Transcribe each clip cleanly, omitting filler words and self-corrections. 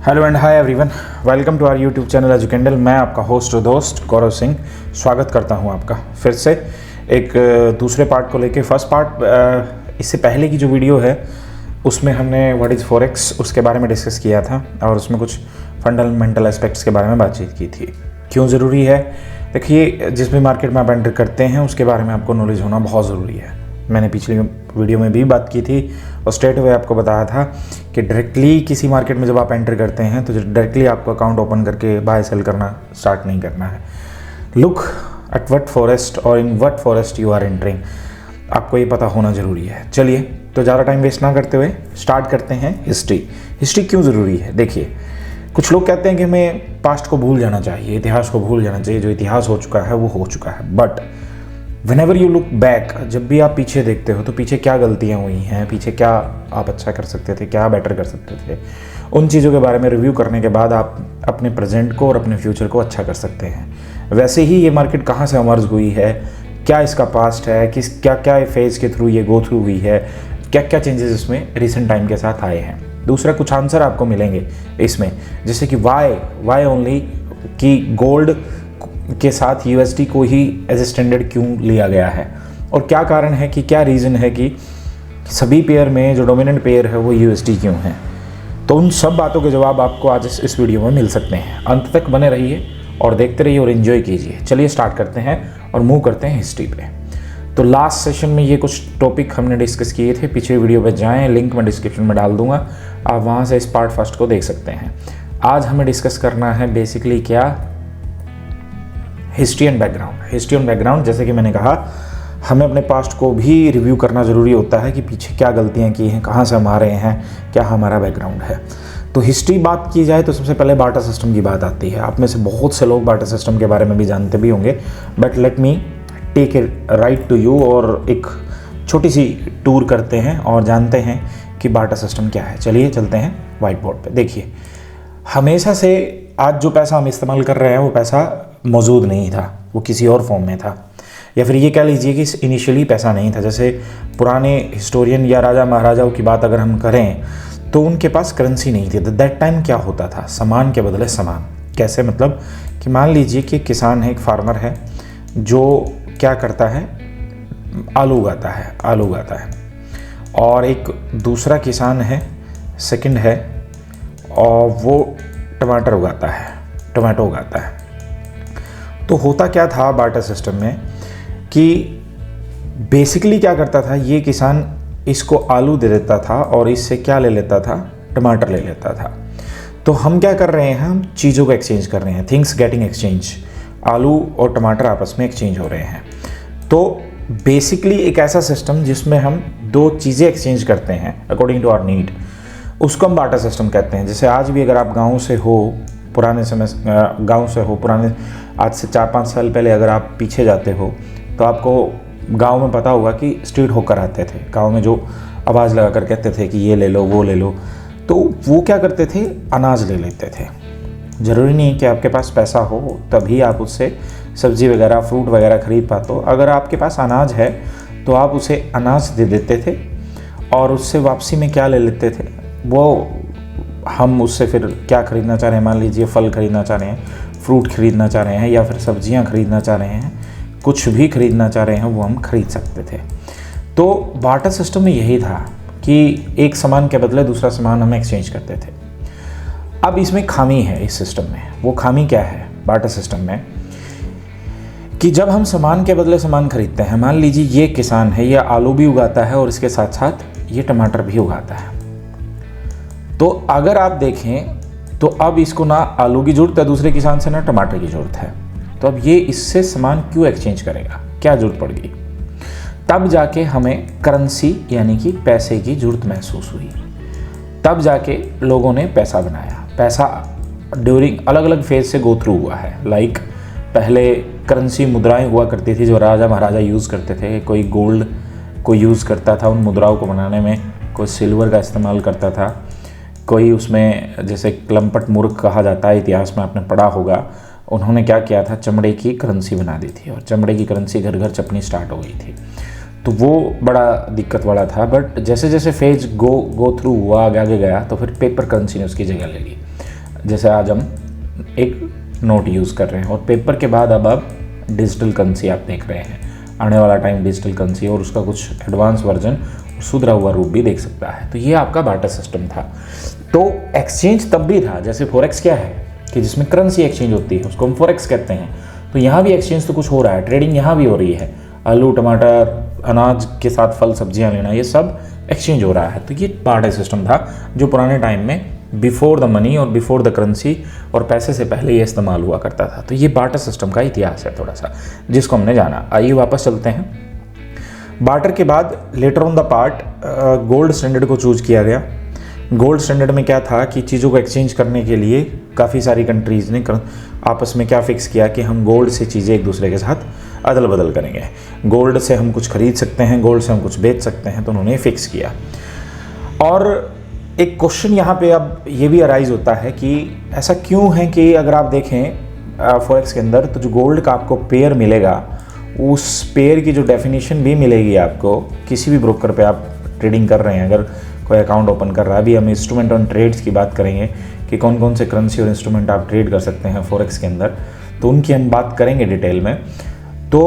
Hello and hi everyone, welcome to our YouTube channel Educandle. मैं आपका host और दोस्त गौरव सिंह स्वागत करता हूं आपका फिर से एक दूसरे पार्ट को लेके। फर्स्ट पार्ट इससे पहले की जो वीडियो है उसमें हमने व्हाट इज़ फॉरेक्स उसके बारे में डिस्कस किया था और उसमें कुछ फंडामेंटल एस्पेक्ट्स के बारे में बातचीत की थी। क्यों ज़रूरी है? देखिए, जिस भी मार्केट में आप एंटर करते हैं उसके बारे में आपको नॉलेज होना बहुत ज़रूरी है। मैंने पिछली वीडियो में भी बात की थी और स्ट्रेट अवे आपको बताया था कि डायरेक्टली किसी मार्केट में जब आप एंटर करते हैं तो डायरेक्टली आपको अकाउंट ओपन करके बाय सेल करना स्टार्ट नहीं करना है। लुक एट व्हाट फॉरेस्ट और in what forest you are entering, आपको ये पता होना ज़रूरी है। चलिए, तो ज़्यादा टाइम वेस्ट ना करते हुए स्टार्ट करते हैं। हिस्ट्री क्यों ज़रूरी है? देखिए, कुछ लोग कहते हैं कि हमें पास्ट को भूल जाना चाहिए, इतिहास को भूल जाना चाहिए। जो इतिहास हो चुका है वो हो चुका है, but whenever you look back, जब भी आप पीछे देखते हो तो पीछे क्या गलतियाँ हुई हैं, पीछे क्या आप अच्छा कर सकते थे, क्या बेटर कर सकते थे, उन चीज़ों के बारे में रिव्यू करने के बाद आप अपने प्रेजेंट को और अपने फ्यूचर को अच्छा कर सकते हैं। वैसे ही ये मार्केट कहाँ से इमर्ज हुई है, क्या इसका पास्ट है, क्या क्या फेज़ के थ्रू ये गो थ्रू हुई है, क्या क्या चेंजेस इसमें रिसेंट टाइम के साथ आए हैं। दूसरा, कुछ आंसर आपको मिलेंगे इसमें, जैसे कि वाई ओनली कि गोल्ड के साथ यूएसडी को ही एज ए स्टैंडर्ड क्यों लिया गया है और क्या कारण है कि क्या रीज़न है कि सभी पेयर में जो डोमिनेंट पेयर है वो यूएसडी क्यों है। तो उन सब बातों के जवाब आपको आज इस वीडियो में मिल सकते हैं। अंत तक बने रहिए और देखते रहिए और एंजॉय कीजिए। चलिए स्टार्ट करते हैं और मूव करते हैं हिस्ट्री पे। तो लास्ट सेशन में ये कुछ टॉपिक हमने डिस्कस किए थे, पिछले वीडियो पे जाएँ, लिंक मैं डिस्क्रिप्शन में डाल दूंगा, आप वहाँ से इस पार्ट फर्स्ट को देख सकते हैं। आज हमें डिस्कस करना है बेसिकली क्या, हिस्ट्री एंड बैकग्राउंड। जैसे कि मैंने कहा, हमें अपने पास्ट को भी रिव्यू करना ज़रूरी होता है कि पीछे क्या गलतियां की हैं, कहाँ से हम आ रहे हैं, क्या हमारा बैकग्राउंड है। तो हिस्ट्री बात की जाए तो सबसे पहले बार्टर सिस्टम की बात आती है। आप में से बहुत से लोग बार्टर सिस्टम के बारे में भी जानते भी होंगे, but let me take a right to you और एक छोटी सी टूर करते हैं और जानते हैं कि बार्टर सिस्टम क्या है। चलिए चलते हैं वाइट बोर्ड पर। देखिए, हमेशा से आज जो पैसा हम इस्तेमाल कर रहे हैं वो पैसा मौजूद नहीं था, वो किसी और फॉर्म में था, या फिर ये कह लीजिए कि इनिशियली पैसा नहीं था। जैसे पुराने हिस्टोरियन या राजा महाराजाओं की बात अगर हम करें तो उनके पास करेंसी नहीं थी। दैट टाइम क्या होता था, सामान के बदले सामान। कैसे? मतलब कि मान लीजिए कि किसान है, एक फार्मर है जो क्या करता है, आलू उगाता है और एक दूसरा किसान है, सेकंड है, और वो टमाटो उगाता है। तो होता क्या था बार्टर सिस्टम में कि बेसिकली क्या करता था, ये किसान इसको आलू दे देता था और इससे क्या ले लेता था, टमाटर ले लेता था। तो हम क्या कर रहे हैं, हम चीज़ों को एक्सचेंज कर रहे हैं, थिंग्स गेटिंग एक्सचेंज। आलू और टमाटर आपस में एक्सचेंज हो रहे हैं। तो बेसिकली एक ऐसा सिस्टम जिसमें हम दो चीज़ें एक्सचेंज करते हैं अकॉर्डिंग टू आवर नीड, उसको हम बार्टर सिस्टम कहते हैं। जैसे आज भी अगर आप गाँव से हो, पुराने आज से 4-5 साल पहले अगर आप पीछे जाते हो तो आपको गांव में पता होगा कि स्ट्रीट होकर आते थे। गांव में जो आवाज़ लगा कर कहते थे कि ये ले लो, वो ले लो, तो वो क्या करते थे, अनाज ले लेते थे। ज़रूरी नहीं कि आपके पास पैसा हो तभी आप उससे सब्ज़ी वगैरह, फ्रूट वगैरह खरीद पाते हो। अगर आपके पास अनाज है तो आप उसे अनाज दे देते थे और उससे वापसी में क्या ले लेते थे, वो हम उससे फिर क्या खरीदना चाह रहे हैं, मान लीजिए फल खरीदना चाह रहे हैं, फ्रूट खरीदना चाह रहे हैं, या फिर सब्जियां खरीदना चाह रहे हैं, कुछ भी खरीदना चाह रहे हैं, वो हम खरीद सकते थे। तो बार्टर सिस्टम में यही था कि एक सामान के बदले दूसरा सामान हम एक्सचेंज करते थे। अब इसमें खामी है इस सिस्टम में। वो खामी क्या है बार्टर सिस्टम में, कि जब हम सामान के बदले सामान खरीदते हैं, मान लीजिए ये किसान है, ये आलू भी उगाता है और इसके साथ साथ ये टमाटर भी उगाता है। तो अगर आप देखें तो अब इसको ना आलू की ज़रूरत है दूसरे किसान से, ना टमाटर की ज़रूरत है। तो अब ये इससे सामान क्यों एक्सचेंज करेगा, क्या ज़रूरत पड़ गई? तब जाके हमें करेंसी यानी कि पैसे की ज़रूरत महसूस हुई। तब जाके लोगों ने पैसा बनाया। पैसा ड्यूरिंग अलग अलग फेज से गो थ्रू हुआ है। लाइक पहले करेंसी मुद्राएं हुआ करती थी जो राजा महाराजा यूज़ करते थे। कोई गोल्ड को यूज़ करता था उन मुद्राओं को बनाने में, कोई सिल्वर का इस्तेमाल करता था, कोई उसमें, जैसे क्लम्पट मूर्ख कहा जाता है, इतिहास में आपने पढ़ा होगा, उन्होंने क्या किया था, चमड़े की करेंसी बना दी थी और चमड़े की करेंसी घर घर छपनी स्टार्ट हो गई थी। तो वो बड़ा दिक्कत वाला था। बट जैसे जैसे फेज गो थ्रू हुआ, आगे आगे गया, तो फिर पेपर करेंसी ने उसकी जगह ले ली। जैसे आज हम एक नोट यूज़ कर रहे हैं और पेपर के बाद अब आप डिजिटल करेंसी आप देख रहे हैं, आने वाला टाइम डिजिटल करेंसी और उसका कुछ एडवांस वर्जन सुधरा हुआ रूप भी देख सकता है। तो ये आपका बार्टर सिस्टम था। तो एक्सचेंज तब भी था, जैसे फॉरेक्स क्या है कि जिसमें करेंसी एक्सचेंज होती है उसको हम फॉरेक्स कहते हैं। तो यहाँ भी एक्सचेंज तो कुछ हो रहा है, ट्रेडिंग यहाँ भी हो रही है। आलू, टमाटर, अनाज के साथ फल सब्जियाँ लेना, ये सब एक्सचेंज हो रहा है। तो ये बार्टर सिस्टम था जो पुराने टाइम में बिफोर द मनी और बिफोर द करेंसी और पैसे से पहले ये इस्तेमाल हुआ करता था। तो ये बार्टर सिस्टम का इतिहास है थोड़ा सा, जिसको हमने जाना। आइए वापस चलते हैं। बार्टर के बाद later on the part gold standard को चूज किया गया। गोल्ड स्टैंडर्ड में क्या था कि चीज़ों को एक्सचेंज करने के लिए काफ़ी सारी कंट्रीज़ ने आपस में क्या फ़िक्स किया कि हम गोल्ड से चीज़ें एक दूसरे के साथ अदल बदल करेंगे। गोल्ड से हम कुछ खरीद सकते हैं, गोल्ड से हम कुछ बेच सकते हैं, तो उन्होंने फिक्स किया। और एक क्वेश्चन यहाँ पे अब ये भी अराइज होता है कि ऐसा क्यों है कि अगर आप देखें फॉरेक्स के अंदर तो जो गोल्ड का आपको पेयर मिलेगा, उस पेयर की जो डेफिनेशन भी मिलेगी आपको किसी भी ब्रोकर पे आप ट्रेडिंग कर रहे हैं, अगर कोई अकाउंट ओपन कर रहा है। अभी हम इंस्ट्रूमेंट ऑन ट्रेड्स की बात करेंगे कि कौन कौन से करेंसी और इंस्ट्रूमेंट आप ट्रेड कर सकते हैं फॉरेक्स के अंदर, तो उनकी हम बात करेंगे डिटेल में। तो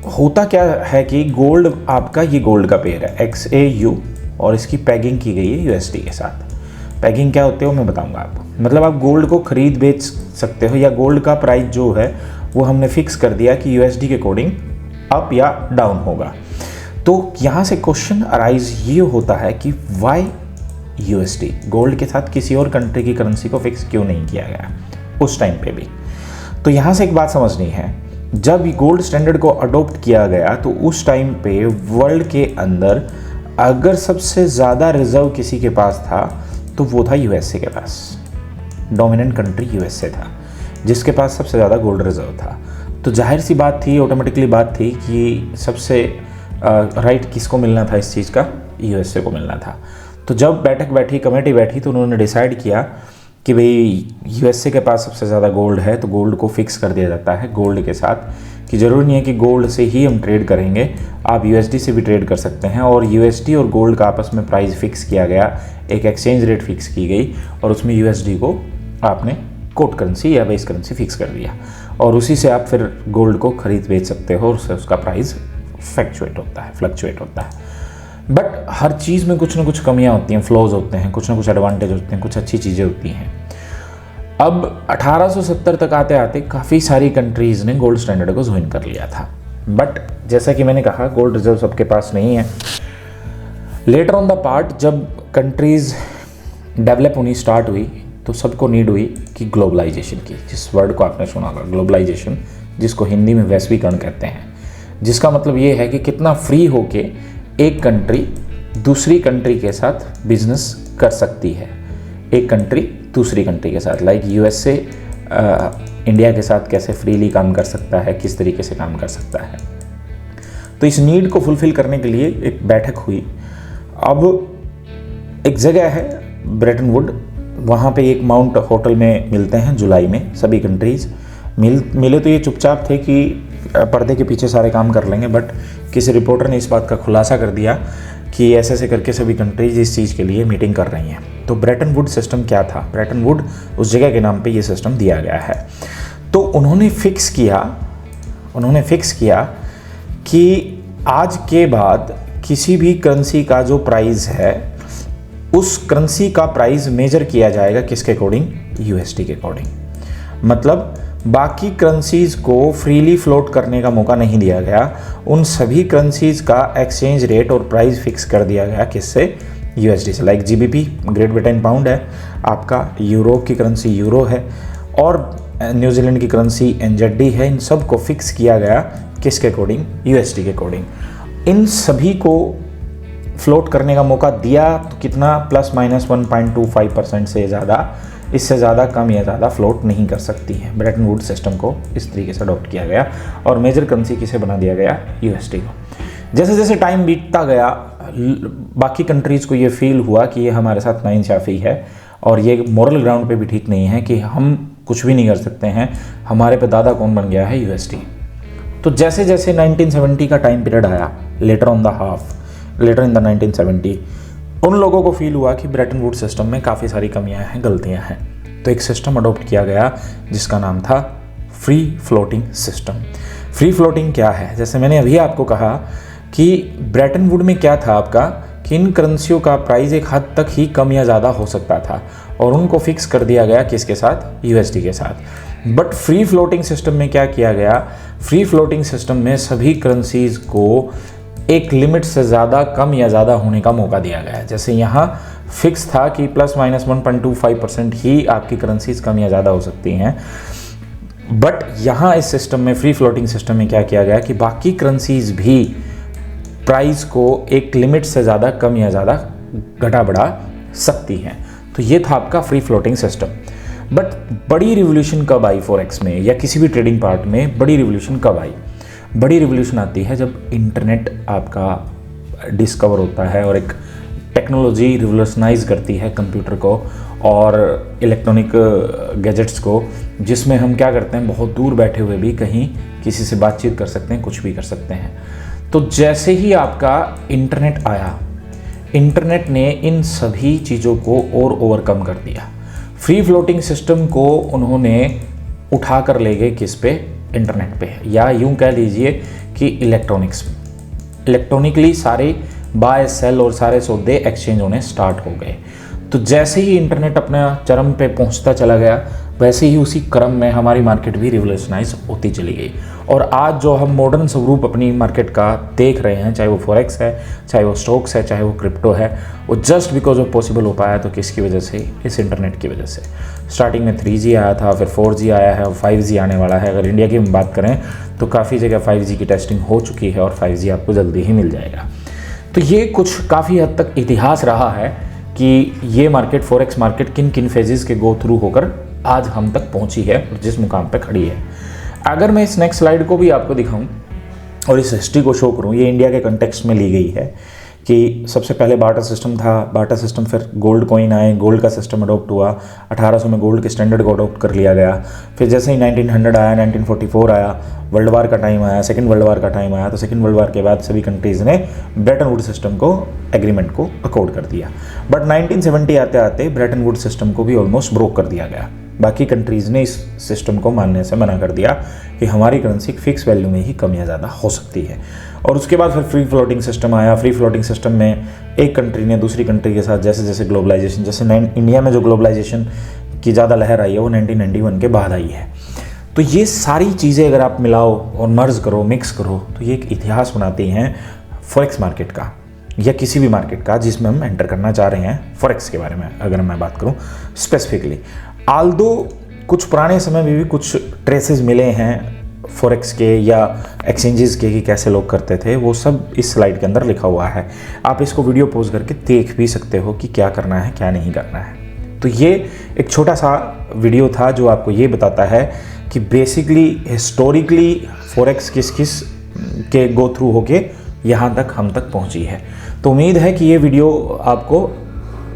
होता क्या है कि गोल्ड आपका, ये गोल्ड का पेयर है XAU और इसकी पैगिंग की गई है USD के साथ। पैगिंग क्या होती है वो मैं बताऊंगा आपको। मतलब आप गोल्ड को खरीद बेच सकते हो, या गोल्ड का प्राइस जो है वो हमने फिक्स कर दिया कि USD के अकॉर्डिंग अप या डाउन होगा। तो यहाँ से क्वेश्चन अराइज ये होता है कि वाई USD, गोल्ड के साथ किसी और कंट्री की करेंसी को फिक्स क्यों नहीं किया गया उस टाइम पे भी। तो यहाँ से एक बात समझनी है, जब गोल्ड स्टैंडर्ड को अडॉप्ट किया गया तो उस टाइम पे वर्ल्ड के अंदर अगर सबसे ज़्यादा रिजर्व किसी के पास था तो वो था USA के पास। डोमिनेंट कंट्री USA था जिसके पास सबसे ज़्यादा गोल्ड रिजर्व था। तो जाहिर सी बात थी, ऑटोमेटिकली बात थी कि सबसे राइट किसको मिलना था इस चीज़ का, USA को मिलना था। तो जब बैठक बैठी, कमेटी बैठी, तो उन्होंने डिसाइड किया कि भाई USA के पास सबसे ज़्यादा गोल्ड है तो गोल्ड को फिक्स कर दिया जाता है गोल्ड के साथ, कि ज़रूरी नहीं है कि गोल्ड से ही हम ट्रेड करेंगे, आप USD से भी ट्रेड कर सकते हैं। और USD और गोल्ड का आपस में प्राइस फिक्स किया गया, एक एक्सचेंज रेट फिक्स की गई और उसमें USD को आपने कोट करेंसी या बेस करेंसी फिक्स कर दिया और उसी से आप फिर गोल्ड को खरीद बेच सकते हो और उससे उसका प्राइस फ्लक्चुएट होता है। बट हर चीज़ में कुछ ना कुछ कमियां होती हैं, फ्लॉज होते हैं, कुछ ना कुछ एडवांटेज होते हैं, कुछ अच्छी चीज़ें होती हैं। अब 1870 तक आते आते काफ़ी सारी कंट्रीज़ ने गोल्ड स्टैंडर्ड को ज्वाइन कर लिया था। बट जैसा कि मैंने कहा, गोल्ड रिजर्व सबके पास नहीं है। लेटर ऑन द पार्ट जब कंट्रीज़ डेवलप होनी स्टार्ट हुई तो सबको नीड हुई कि ग्लोबलाइजेशन की, जिस वर्ड को आपने सुना होगा ग्लोबलाइजेशन, जिसको हिंदी में वैश्वीकरण कहते हैं, जिसका मतलब ये है कि कितना फ्री होके एक कंट्री दूसरी कंट्री के साथ बिजनेस कर सकती है। एक कंट्री दूसरी कंट्री के साथ, लाइक USA इंडिया के साथ कैसे फ्रीली काम कर सकता है, किस तरीके से काम कर सकता है। तो इस नीड को फुलफिल करने के लिए एक बैठक हुई। अब एक जगह है ब्रेटन वुड, वहाँ पे एक माउंट होटल में मिलते हैं जुलाई में सभी कंट्रीज़। मिले तो ये चुपचाप थे कि पर्दे के पीछे सारे काम कर लेंगे, बट किसी रिपोर्टर ने इस बात का खुलासा कर दिया कि ऐसे ऐसे करके सभी कंट्रीज इस चीज़ के लिए मीटिंग कर रही हैं। तो ब्रेटन वुड सिस्टम क्या था? ब्रेटन वुड उस जगह के नाम पे ये सिस्टम दिया गया है। तो उन्होंने फिक्स किया कि आज के बाद किसी भी करेंसी का जो प्राइस है उस करेंसी का प्राइस मेजर किया जाएगा किसके अकॉर्डिंग? USD के अकॉर्डिंग। मतलब बाकी करेंसीज को फ्रीली फ्लोट करने का मौका नहीं दिया गया, उन सभी करेंसीज का एक्सचेंज रेट और प्राइस फिक्स कर दिया गया किससे? USD से। Like GBP great Britain pound है, आपका यूरोप की करेंसी यूरो है और न्यूजीलैंड की करेंसी NZD है। इन सब को फिक्स किया गया किसके अकॉर्डिंग? USD के अकॉर्डिंग। इन सभी को फ्लोट करने का मौका दिया तो कितना? प्लस माइनस 1.25% से ज़्यादा, इससे ज़्यादा कम या ज़्यादा फ्लोट नहीं कर सकती है। ब्रेटन वुड सिस्टम को इस तरीके से अडॉप्ट किया गया और मेजर करेंसी किसे बना दिया गया? USD को। जैसे जैसे टाइम बीतता गया बाकी कंट्रीज़ को ये फील हुआ कि ये हमारे साथ नाइंसाफ़ी है और ये मोरल ग्राउंड पे भी ठीक नहीं है कि हम कुछ भी नहीं कर सकते हैं, हमारे पे दादा कौन बन गया है? USD। तो जैसे जैसे 1970 का टाइम पीरियड आया, लेटर इन द 1970, उन लोगों को फील हुआ कि ब्रेटन वुड सिस्टम में काफ़ी सारी कमियां हैं, गलतियां हैं, तो एक सिस्टम अडॉप्ट किया गया जिसका नाम था free floating system. Free floating क्या है? जैसे मैंने अभी आपको कहा कि ब्रेटन वुड में क्या था आपका कि इन करेंसियों का प्राइस एक हद तक ही कम या ज़्यादा हो सकता था और उनको फिक्स कर दिया गया किसके साथ? यूएसडी के साथ। बट फ्री फ्लोटिंग सिस्टम में क्या किया गया? फ्री फ्लोटिंग सिस्टम में सभी करेंसीज को एक लिमिट से ज़्यादा कम या ज़्यादा होने का मौका दिया गया है। जैसे यहाँ फिक्स था कि ±1.25% ही आपकी करेंसीज कम या ज़्यादा हो सकती हैं, बट यहाँ इस सिस्टम में, फ्री फ्लोटिंग सिस्टम में क्या किया गया कि बाकी करेंसीज भी प्राइस को एक लिमिट से ज़्यादा कम या ज़्यादा घटा बढ़ा सकती हैं। तो ये था आपका फ्री फ्लोटिंग सिस्टम। बट बड़ी रिवोल्यूशन कब आई फॉरेक्स में या किसी भी ट्रेडिंग पार्ट में? बड़ी रिवोल्यूशन कब आई? बड़ी रिवोल्यूशन आती है जब इंटरनेट आपका डिस्कवर होता है और एक टेक्नोलॉजी रिवोल्यूशनाइज करती है कंप्यूटर को और इलेक्ट्रॉनिक गैजेट्स को, जिसमें हम क्या करते हैं, बहुत दूर बैठे हुए भी कहीं किसी से बातचीत कर सकते हैं, कुछ भी कर सकते हैं। तो जैसे ही आपका इंटरनेट आया, इंटरनेट ने इन सभी चीज़ों को और ओवरकम कर दिया। फ्री फ्लोटिंग सिस्टम को उन्होंने उठा कर ले गए किस पे? इंटरनेट पे, या यूं कह लीजिए कि इलेक्ट्रॉनिकली सारे बाय सेल और सारे सौदे एक्सचेंज होने स्टार्ट हो गए। तो जैसे ही इंटरनेट अपना चरम पे पहुंचता चला गया, वैसे ही उसी क्रम में हमारी मार्केट भी रिवोल्यूशनाइज होती चली गई। और आज जो हम मॉडर्न स्वरूप अपनी मार्केट का देख रहे हैं, चाहे वो फॉरेक्स है, चाहे वो स्टॉक्स है, चाहे वो क्रिप्टो है, वो जस्ट बिकॉज ऑफ पॉसिबल हो पाया तो किसकी वजह से? इस इंटरनेट की वजह से। स्टार्टिंग में 3G आया था, फिर 4G आया है और 5G आने वाला है। अगर इंडिया की हम बात करें तो काफ़ी जगह 5G की टेस्टिंग हो चुकी है और 5G आपको जल्दी ही मिल जाएगा। तो ये कुछ काफ़ी हद तक इतिहास रहा है कि ये मार्केट, फॉरेक्स मार्केट, किन किन फेजेस के गो थ्रू होकर आज हम तक पहुंची है और जिस मुकाम पे खड़ी है। अगर मैं इस नेक्स्ट स्लाइड को भी आपको दिखाऊं और इस हिस्ट्री को शो करूं, ये इंडिया के कंटेक्स्ट में ली गई है कि सबसे पहले बार्टर सिस्टम था। बार्टर सिस्टम, फिर गोल्ड कॉइन आए, गोल्ड का सिस्टम अडॉप्ट हुआ, 1800 में गोल्ड के स्टैंडर्ड को अडॉप्ट कर लिया गया। फिर जैसे ही 1900 आया, 1944 आया, वर्ल्ड वार का टाइम आया, सेकंड वर्ल्ड वार का टाइम आया, तो सेकंड वर्ल्ड वार के बाद सभी कंट्रीज़ ने ब्रेटन वुड सिस्टम को, एग्रीमेंट को अकॉर्ड कर दिया। बट 1970 आते आते ब्रेटन वुड सिस्टम को भी ऑलमोस्ट ब्रोक कर दिया गया। बाकी कंट्रीज़ ने इस सिस्टम को मानने से मना कर दिया कि हमारी करेंसी फिक्स वैल्यू में ही कम या ज़्यादा हो सकती है। और उसके बाद फिर फ्री फ्लोटिंग सिस्टम आया। फ्री फ्लोटिंग सिस्टम में एक कंट्री ने दूसरी कंट्री के साथ जैसे जैसे ग्लोबलाइजेशन, जैसे इंडिया में जो ग्लोबलाइजेशन की ज़्यादा लहर आई है वो 1991 के बाद आई है। तो ये सारी चीज़ें अगर आप मिलाओ और मर्ज करो, मिक्स करो, तो ये एक इतिहास बनाती हैं फॉरेक्स मार्केट का या किसी भी मार्केट का जिसमें हम एंटर करना चाह रहे हैं। फॉरेक्स के बारे में अगर मैं बात करूँ स्पेसिफिकली, आल्दो कुछ पुराने समय में भी कुछ ट्रेसेस मिले हैं फॉरेक्स के या एक्सचेंजेस के कि कैसे लोग करते थे, वो सब इस स्लाइड के अंदर लिखा हुआ है। आप इसको वीडियो पॉज करके देख भी सकते हो कि क्या करना है, क्या नहीं करना है। तो ये एक छोटा सा वीडियो था जो आपको ये बताता है कि बेसिकली हिस्टोरिकली फॉरेक्स किस किस के गो थ्रू होके यहाँ तक हम तक पहुँची है। तो उम्मीद है कि ये वीडियो आपको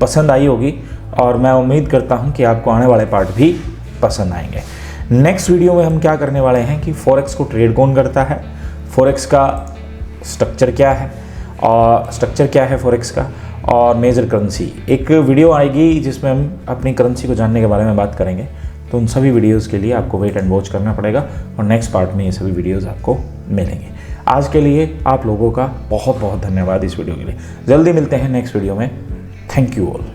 पसंद आई होगी और मैं उम्मीद करता हूँ कि आपको आने वाले पार्ट भी पसंद आएंगे। नेक्स्ट वीडियो में हम क्या करने वाले हैं कि फॉरेक्स को ट्रेड कौन करता है, फॉरेक्स का स्ट्रक्चर क्या है और स्ट्रक्चर क्या है फॉरेक्स का, और मेजर करेंसी। एक वीडियो आएगी जिसमें हम अपनी करेंसी को जानने के बारे में बात करेंगे। तो उन सभी वीडियोस के लिए आपको वेट एंड वॉच करना पड़ेगा और नेक्स्ट पार्ट में ये सभी वीडियोस आपको मिलेंगे। आज के लिए आप लोगों का बहुत बहुत धन्यवाद इस वीडियो के लिए। जल्दी मिलते हैं नेक्स्ट वीडियो में। Thank you all.